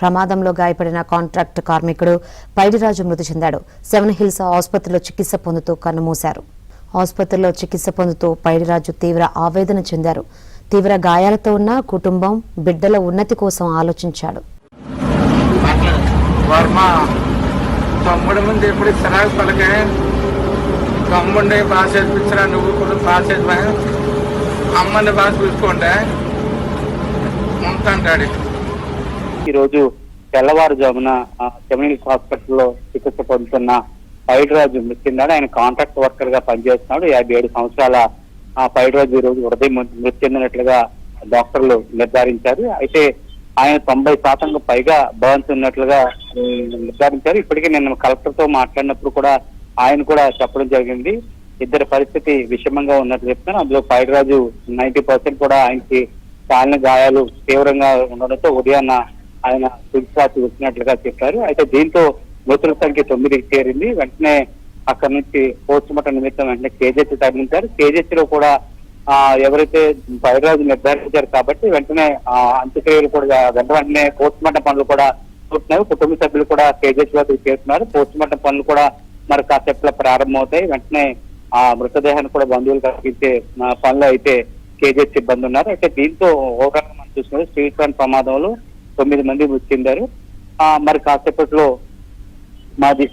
ప్రమాదంలో గాయపడిన కాంట్రాక్ట్ కార్మికుడు పైడిరాజు మృతి చెందాడు. సెవెన్ హిల్స్ ఆసుపత్రిలో చికిత్స పొందుతూ కన్నుమూశారు. ఆసుపత్రిలో చికిత్స పొందుతూ పైడిరాజు తీవ్ర ఆవేదన చెందారు. తీవ్ర గాయాలతో ఉన్న కుటుంబం బిడ్డల ఉన్నతి కోసం ఆలోచించాడు. ఈరోజు తెల్లవారుజామున సెవెన్ హిల్స్ హాస్పిటల్లో చికిత్స పొందుతున్న పైడిరాజు మృతి చెందాడు. ఆయన కాంట్రాక్ట్ వర్కర్ గా పనిచేస్తున్నాడు. 57 సంవత్సరాల పైడిరాజు ఈ రోజు హృదయం మృతి చెందినట్లుగా డాక్టర్లు నిర్ధారించారు. అయితే ఆయన 90% పైగా బర్న్స్ ఉన్నట్లుగా నిర్ధారించారు. ఇప్పటికే నేను కలెక్టర్ తో మాట్లాడినప్పుడు కూడా ఆయన కూడా చెప్పడం జరిగింది. ఇద్దరి పరిస్థితి విషమంగా ఉన్నట్లు చెప్తున్నారు. అందులో పైడిరాజు 90% కూడా ఆయనకి కాలిన గాయాలు తీవ్రంగా ఉండడంతో ఉదయాన్న ఆయన తుదిశ్వాస వచ్చినట్లుగా చెప్పారు. అయితే దీంతో మృతుల సంఖ్య 9కి చేరింది. వెంటనే అక్కడి నుంచి పోస్ట్ మార్టం నిమిత్తం వెంటనే కేజెచ్ తరలించారు. కేజెచ్ లో కూడా ఎవరైతే పైడిరాజు నిర్ధారించారు కాబట్టి వెంటనే అంత్యక్రియలు కూడా వెంటనే పోస్ట్ మార్టం పనులు కూడా చూస్తున్నారు. కుటుంబ సభ్యులు కూడా కేజెచ్ వద్దకు చేస్తున్నారు. పోస్ట్ మార్టం పనులు కూడా మరి కాసేపులో ప్రారంభమవుతాయి. వెంటనే ఆ మృతదేహాన్ని కూడా బంధువులకు అప్పగించే పనులు అయితే కేజెచ్ సిబ్బంది ఉన్నారు. అయితే దీంతో ఓవరాల్ మనం చూసుకుంటే స్ట్రీట్ ట్రైన్ ప్రమాదంలో 9 మంది మృతి చెందారు. మరి కాసేపట్లో మాజీ